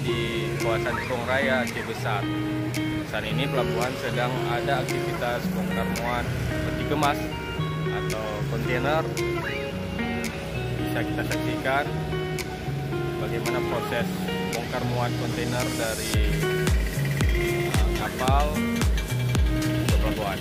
di kawasan Cerung Raya, Aceh Besar. Saat ini pelabuhan sedang ada aktivitas bongkar muat peti kemas atau kontainer. Bisa kita saksikan bagaimana proses bongkar muat kontainer dari kapal ke pelabuhan.